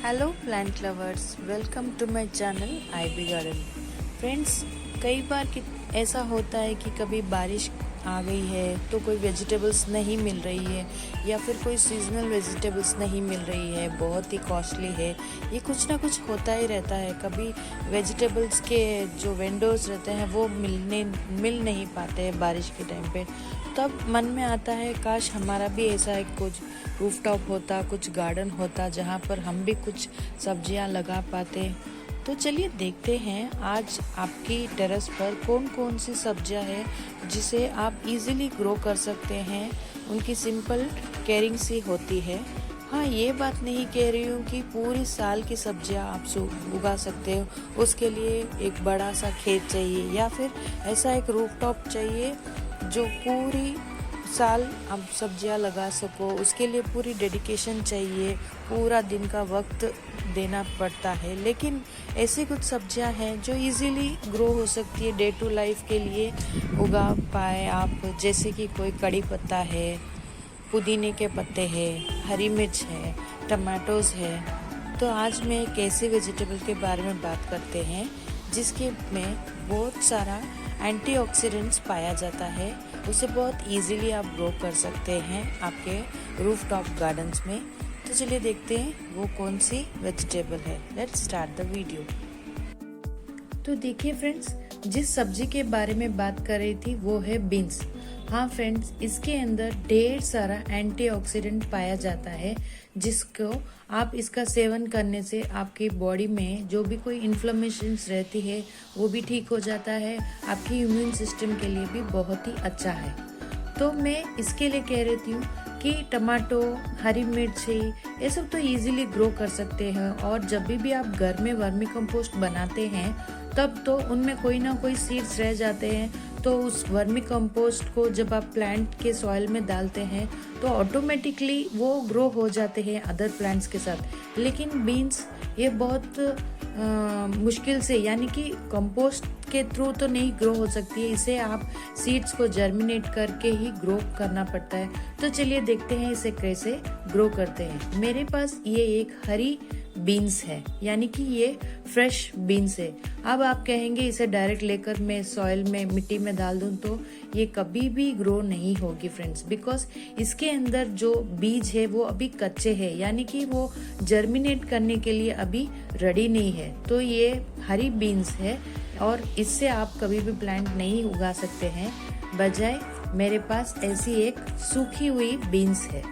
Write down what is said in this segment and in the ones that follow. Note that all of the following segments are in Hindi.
Hello plant lovers, welcome to my channel IB garden. Friends, कई बार ऐसा होता है कि कभी बारिश आ गई है तो कोई वेजिटेबल्स नहीं मिल रही है या फिर कोई सीजनल वेजिटेबल्स नहीं मिल रही है, बहुत ही कॉस्टली है। ये कुछ ना कुछ होता ही रहता है। कभी वेजिटेबल्स के जो वेंडर्स रहते हैं वो मिल नहीं पाते हैं बारिश के टाइम पे। तब मन में आता है काश हमारा भी ऐसा एक कुछ रूफटॉप होता, कुछ गार्डन होता जहाँ पर हम भी कुछ सब्जियाँ लगा पाते। तो चलिए देखते हैं आज आपकी टेरेस पर कौन कौन सी सब्जियां हैं जिसे आप इजीली ग्रो कर सकते हैं। उनकी सिंपल केयरिंग सी होती है। हाँ, ये बात नहीं कह रही हूँ कि पूरी साल की सब्जियां आप उगा सकते हो, उसके लिए एक बड़ा सा खेत चाहिए या फिर ऐसा एक रूफटॉप चाहिए जो पूरी साल आप सब्जियां लगा सको। उसके लिए पूरी डेडिकेशन चाहिए, पूरा दिन का वक्त देना पड़ता है। लेकिन ऐसी कुछ सब्जियां हैं जो इजीली ग्रो हो सकती है, डे टू लाइफ के लिए उगा पाए आप। जैसे कि कोई कड़ी पत्ता है, पुदीने के पत्ते हैं, हरी मिर्च है, टमाटोज है। तो आज मैं एक ऐसे वेजिटेबल के बारे में बात करते हैं जिसके में बहुत सारा एंटीऑक्सीडेंट्स पाया जाता है। उसे बहुत इजीली आप ग्रो कर सकते हैं आपके रूफटॉप गार्डन्स में। तो चलिए देखते हैं वो कौन सी वेजिटेबल है। Let's start the video. तो देखिए फ्रेंड्स, जिस सब्जी के बारे में बात कर रही थी वो है बीन्स। हाँ फ्रेंड्स, इसके अंदर ढेर सारा एंटीऑक्सीडेंट पाया जाता है जिसको आप इसका सेवन करने से आपकी बॉडी में जो भी कोई इन्फ्लेमेशंस रहती है वो भी ठीक हो जाता है। आपकी इम्यून सिस्टम के लिए भी बहुत ही अच्छा है। तो मैं इसके लिए कह रही हूँ कि टमाटो, हरी मिर्ची ये सब तो इजीली ग्रो कर सकते हैं। और जब भी आप घर में वर्मी कंपोस्ट बनाते हैं तब तो उनमें कोई ना कोई सीड्स रह जाते हैं। तो उस वर्मी कंपोस्ट को जब आप प्लांट के सॉइल में डालते हैं तो ऑटोमेटिकली वो ग्रो हो जाते हैं अदर प्लांट्स के साथ। लेकिन बीन्स ये बहुत मुश्किल से, यानी कि कंपोस्ट के थ्रू तो नहीं ग्रो हो सकती है। इसे आप सीड्स को जर्मिनेट करके ही ग्रो करना पड़ता है। तो चलिए देखते हैं इसे कैसे ग्रो करते हैं। मेरे पास ये एक हरी बीन्स है, यानी कि ये फ्रेश बीन्स है। अब आप कहेंगे इसे डायरेक्ट लेकर मैं सॉइल में, मिट्टी में डाल दूं तो ये कभी भी ग्रो नहीं होगी फ्रेंड्स, बिकॉज इसके अंदर जो बीज है वो अभी कच्चे हैं, यानी कि वो जर्मिनेट करने के लिए अभी रेडी नहीं है। तो ये हरी बीन्स है और इससे आप कभी भी प्लांट नहीं उगा सकते हैं। बजाय मेरे पास ऐसी एक सूखी हुई बीन्स है।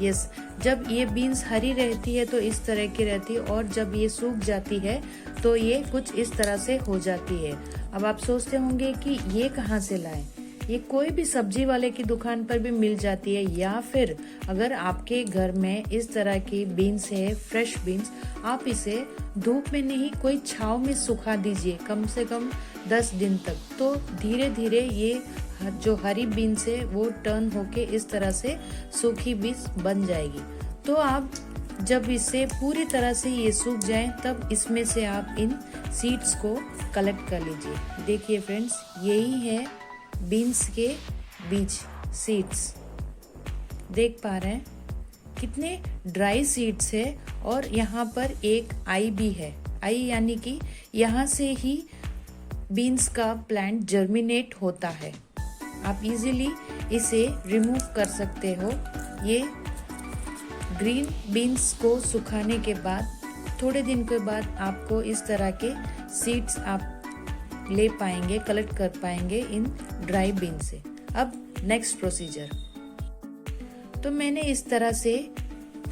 यस, जब ये बीन्स हरी रहती है तो इस तरह की रहती है और जब ये सूख जाती है तो ये कुछ इस तरह से हो जाती है। अब आप सोचते होंगे कि ये कहाँ से लाएं? ये कोई भी सब्जी वाले की दुकान पर भी मिल जाती है, या फिर अगर आपके घर में इस तरह की बीन्स है, फ्रेश बीन्स, आप इसे धूप में नहीं, कोई छांव में सुखा दीजिए कम से कम 10 दिन तक। तो धीरे धीरे ये जो हरी बीन्स है वो टर्न होके इस तरह से सूखी बीन्स बन जाएगी। तो आप जब इसे पूरी तरह से ये सूख जाए तब इसमें से आप इन सीड्स को कलेक्ट कर लीजिए। देखिए फ्रेंड्स, यही है बीन्स के बीज, सीड्स। देख पा रहे हैं कितने ड्राई सीड्स है और यहाँ पर एक आई भी है। आई यानी कि यहाँ से ही बीन्स का प्लांट जर्मिनेट होता है। आप इजीली इसे रिमूव कर सकते हो। ये ग्रीन बीन्स को सुखाने के बाद थोड़े दिन के बाद आपको इस तरह के सीड्स आप ले पाएंगे, कलेक्ट कर पाएंगे इन ड्राई बीन से। अब नेक्स्ट प्रोसीजर। तो मैंने इस तरह से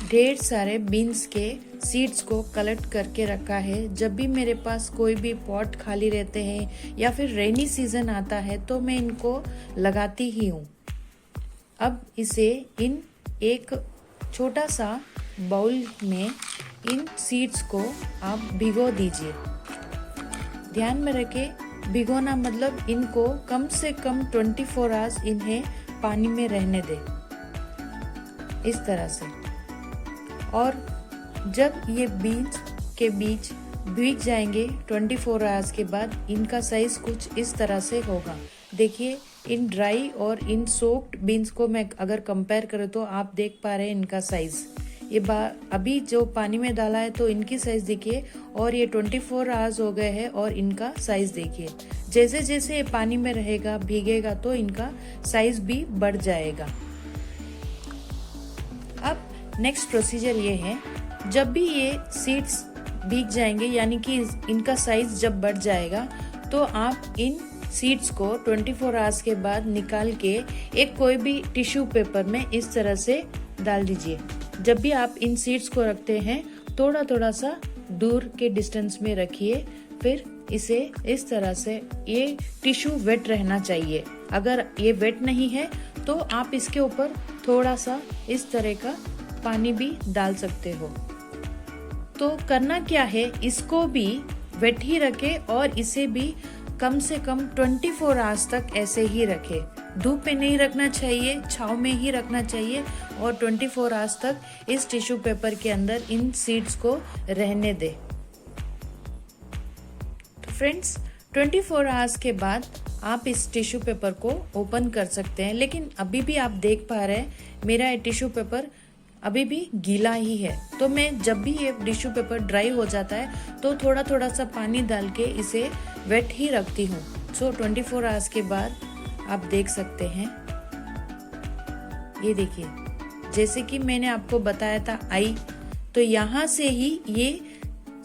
ढेर सारे बीन्स के सीड्स को कलेक्ट करके रखा है। जब भी मेरे पास कोई भी पॉट खाली रहते हैं या फिर रेनी सीजन आता है तो मैं इनको लगाती ही हूँ। अब इसे इन एक छोटा सा बाउल में इन सीड्स को आप भिगो दीजिए। ध्यान में रखें, भिगोना मतलब इनको कम से कम 24 आवर्स इन्हें पानी में रहने दें, इस तरह से। और जब ये बीन्स के बीज भीग जाएंगे 24 आवर्स के बाद, इनका साइज कुछ इस तरह से होगा। देखिए, इन ड्राई और इन सोक्ड बीन्स को मैं अगर कंपेयर करूँ तो आप देख पा रहे हैं इनका साइज। अभी जो पानी में डाला है तो इनकी साइज देखिए, और ये 24 आवर्स हो गए हैं और इनका साइज देखिए। जैसे जैसे ये पानी में रहेगा, भीगेगा, तो इनका साइज भी बढ़ जाएगा। अब नेक्स्ट प्रोसीजर ये है, जब भी ये सीड्स भीग जाएंगे यानी कि इनका साइज जब बढ़ जाएगा, तो आप इन सीड्स को 24 आवर्स के बाद निकाल के एक कोई भी टिश्यू पेपर में इस तरह से डाल दीजिए। जब भी आप इन सीड्स को रखते हैं थोड़ा थोड़ा सा दूर के डिस्टेंस में रखिए, फिर इसे इस तरह से, ये टिश्यू वेट रहना चाहिए। अगर ये वेट नहीं है तो आप इसके ऊपर थोड़ा सा इस तरह का पानी भी डाल सकते हो। तो करना क्या है, इसको भी वेट ही रखे और इसे भी कम से कम 24 आवर्स तक ऐसे ही रखे। धूप में नहीं रखना चाहिए, छांव में ही रखना चाहिए और 24 आवर्स तक इस टिश्यू पेपर के अंदर इन सीड्स को रहने दे। तो फ्रेंड्स, 24 आवर्स के बाद आप इस टिश्यू पेपर को ओपन कर सकते हैं। लेकिन अभी भी आप देख पा रहे हैं मेरा ये टिश्यू पेपर अभी भी गीला ही है। तो मैं जब भी ये टिश्यू पेपर ड्राई हो जाता है तो थोड़ा थोड़ा सा पानी डाल के इसे वेट ही रखती हूँ। सो 24 आवर्स के बाद आप देख सकते हैं, ये देखिए, जैसे कि मैंने आपको बताया था आई, तो यहाँ से ही ये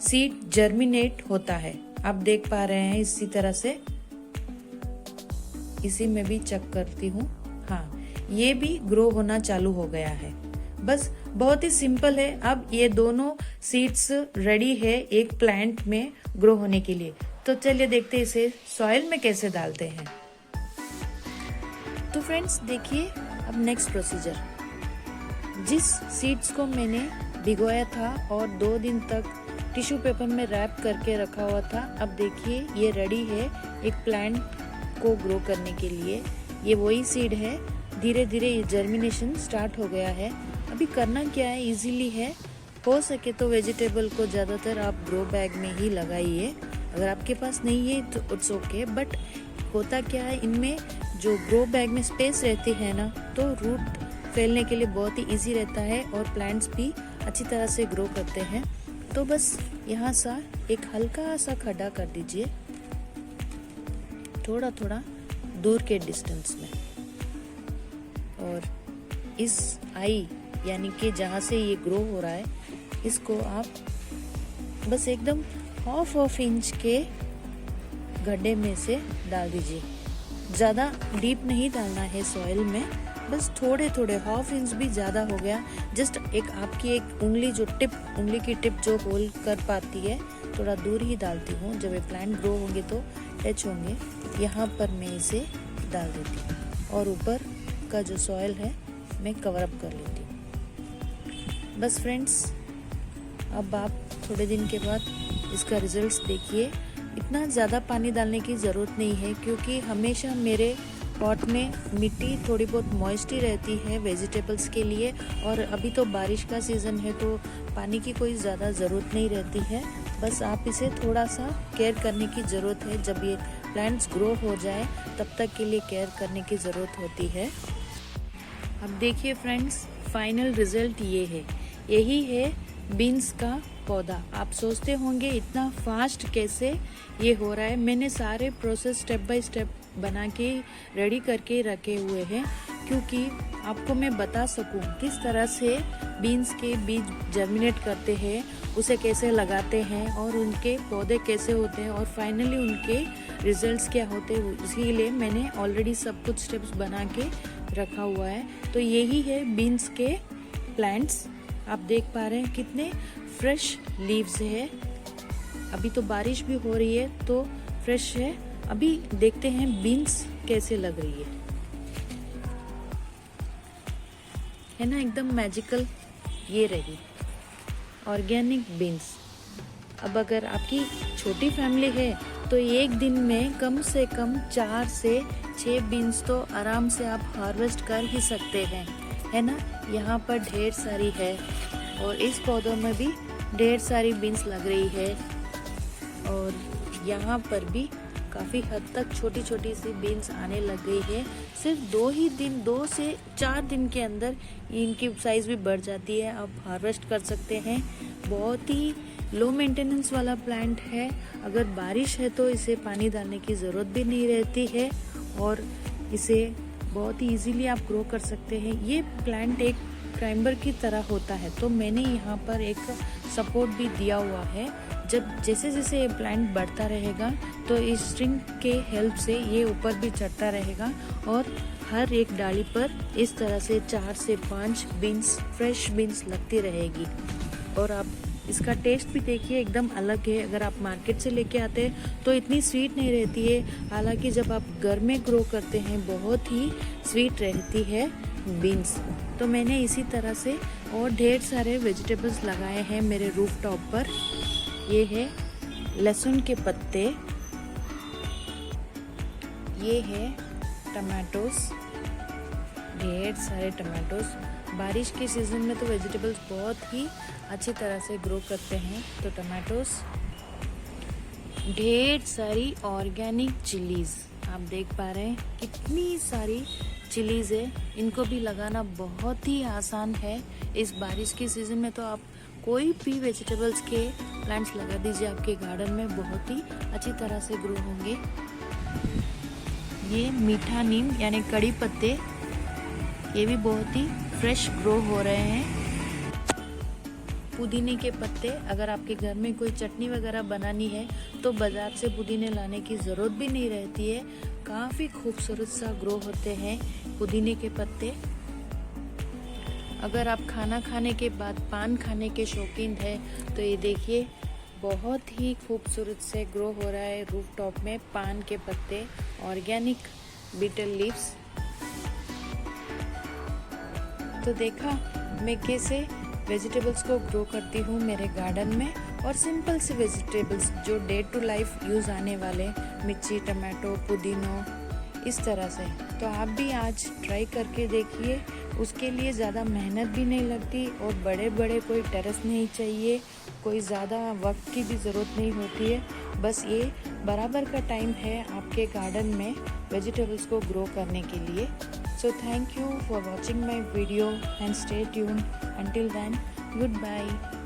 सीड जर्मिनेट होता है। आप देख पा रहे हैं इसी तरह से। इसी में भी चेक करती हूँ, हाँ, ये भी ग्रो होना चालू हो गया है। बस बहुत ही सिंपल है। अब ये दोनों सीड्स रेडी है एक प्लांट में ग्रो होने के लिए। तो चलिए देखते हैं इसे सॉइल में कैसे डालते हैं। तो फ्रेंड्स देखिए, अब नेक्स्ट प्रोसीजर, जिस सीड्स को मैंने भिगोया था और 2 दिन तक टिश्यू पेपर में रैप करके रखा हुआ था, अब देखिए ये रेडी है एक प्लांट को ग्रो करने के लिए। ये वही सीड है, धीरे धीरे ये जर्मिनेशन स्टार्ट हो गया है। अभी करना क्या है, इजीली है। हो सके तो वेजिटेबल को ज़्यादातर आप ग्रो बैग में ही लगाइए। अगर आपके पास नहीं है तो इट्स ओके, बट होता क्या है, इनमें जो ग्रो बैग में स्पेस रहती है ना, तो रूट फैलने के लिए बहुत ही इजी रहता है और प्लांट्स भी अच्छी तरह से ग्रो करते हैं। तो बस यहाँ सा एक हल्का सा खड्डा कर दीजिए, थोड़ा थोड़ा दूर के डिस्टेंस में, और इस आई यानी कि जहाँ से ये ग्रो हो रहा है, इसको आप बस एकदम हाफ इंच के गड्ढे में से डाल दीजिए। ज़्यादा डीप नहीं डालना है सॉइल में, बस थोड़े थोड़े, हाफ इंच भी ज़्यादा हो गया। जस्ट एक आपकी एक उंगली उंगली की टिप जो होल कर पाती है, थोड़ा दूर ही डालती हूँ। जब ये प्लांट ग्रो होंगे तो टच होंगे, यहाँ पर मैं इसे डाल देती हूँ और ऊपर का जो सॉइल है मैं कवर अप कर लेती हूँ। बस फ्रेंड्स, अब आप थोड़े दिन के बाद इसका रिजल्ट्स देखिए। इतना ज़्यादा पानी डालने की ज़रूरत नहीं है, क्योंकि हमेशा मेरे पॉट में मिट्टी थोड़ी बहुत मॉइस्टी रहती है वेजिटेबल्स के लिए, और अभी तो बारिश का सीज़न है तो पानी की कोई ज़्यादा ज़रूरत नहीं रहती है। बस आप इसे थोड़ा सा केयर करने की ज़रूरत है। जब ये प्लांट्स ग्रो हो जाए तब तक के लिए केयर करने की ज़रूरत होती है। अब देखिए फ्रेंड्स, फाइनल रिजल्ट ये है। यही है बीन्स का पौधा। आप सोचते होंगे इतना फास्ट कैसे ये हो रहा है। मैंने सारे प्रोसेस स्टेप बाय स्टेप बना के रेडी करके रखे हुए हैं, क्योंकि आपको मैं बता सकूं किस तरह से बीन्स के बीज जर्मिनेट करते हैं, उसे कैसे लगाते हैं और उनके पौधे कैसे होते हैं और फाइनली उनके रिजल्ट्स क्या होते हैं। इसीलिए मैंने ऑलरेडी सब कुछ स्टेप्स बना के रखा हुआ है। तो यही है बीन्स के प्लांट्स। आप देख पा रहे हैं कितने फ्रेश लीव्स है। अभी तो बारिश भी हो रही है तो फ्रेश है। अभी देखते हैं बीन्स कैसे लग रही है ना, एकदम मैजिकल। ये रही ऑर्गेनिक बीन्स। अब अगर आपकी छोटी फैमिली है तो एक दिन में कम से कम 4 से 6 बीन्स तो आराम से आप हार्वेस्ट कर ही सकते हैं, है ना। यहाँ पर ढेर सारी है और इस पौधों में भी ढेर सारी बीन्स लग रही है, और यहाँ पर भी काफ़ी हद तक छोटी छोटी सी बीन्स आने लग गई है। सिर्फ सिर्फ 2 से 4 दिन के अंदर इनकी साइज़ भी बढ़ जाती है। आप हार्वेस्ट कर सकते हैं। बहुत ही लो मेंटेनेंस वाला प्लांट है। अगर बारिश है तो इसे पानी डालने की ज़रूरत भी नहीं रहती है और इसे बहुत ही इजीली आप ग्रो कर सकते हैं। ये प्लांट एक क्लाइंबर की तरह होता है, तो मैंने यहाँ पर एक सपोर्ट भी दिया हुआ है। जब जैसे जैसे ये प्लांट बढ़ता रहेगा तो इस स्ट्रिंग के हेल्प से ये ऊपर भी चढ़ता रहेगा और हर एक डाली पर इस तरह से 4 से 5 बीन्स, फ्रेश बीन्स लगती रहेगी। और आप इसका टेस्ट भी देखिए, एकदम अलग है। अगर आप मार्केट से लेके आते हैं तो इतनी स्वीट नहीं रहती है, हालांकि जब आप घर में ग्रो करते हैं बहुत ही स्वीट रहती है बीन्स। तो मैंने इसी तरह से और ढेर सारे वेजिटेबल्स लगाए हैं मेरे रूफ टॉप पर। ये है लहसुन के पत्ते, ये है टमाटोस, ढेर सारे टमाटोस। बारिश के सीज़न में तो वेजिटेबल्स बहुत ही अच्छी तरह से ग्रो करते हैं। तो टमाटोस, ढेर सारी ऑर्गेनिक चिलीज़, आप देख पा रहे हैं कितनी सारी चिलीज़ है। इनको भी लगाना बहुत ही आसान है। इस बारिश के सीज़न में तो आप कोई भी वेजिटेबल्स के प्लांट्स लगा दीजिए आपके गार्डन में, बहुत ही अच्छी तरह से ग्रो होंगे। ये मीठा नीम यानी कड़ी पत्ते, ये भी बहुत ही फ्रेश ग्रो हो रहे हैं। पुदीने के पत्ते, अगर आपके घर में कोई चटनी वगैरह बनानी है तो बाजार से पुदीने लाने की ज़रूरत भी नहीं रहती है। काफ़ी खूबसूरत सा ग्रो होते हैं पुदीने के पत्ते। अगर आप खाना खाने के बाद पान खाने के शौकीन हैं तो ये देखिए बहुत ही खूबसूरत से ग्रो हो रहा है रूफ टॉप में पान के पत्ते, ऑर्गेनिक बीटल लीव्स। तो देखा मैं कैसे वेजिटेबल्स को ग्रो करती हूँ मेरे गार्डन में, और सिंपल से वेजिटेबल्स जो डे टू लाइफ यूज़ आने वाले, मिर्ची, टमाटो, पुदीनो, इस तरह से। तो आप भी आज ट्राई करके देखिए। उसके लिए ज़्यादा मेहनत भी नहीं लगती और बड़े बड़े कोई टेरेस नहीं चाहिए, कोई ज़्यादा वक्त की भी ज़रूरत नहीं होती है। बस ये बराबर का टाइम है आपके गार्डन में वेजिटेबल्स को ग्रो करने के लिए। So thank you for watching my video and stay tuned. Until then, goodbye.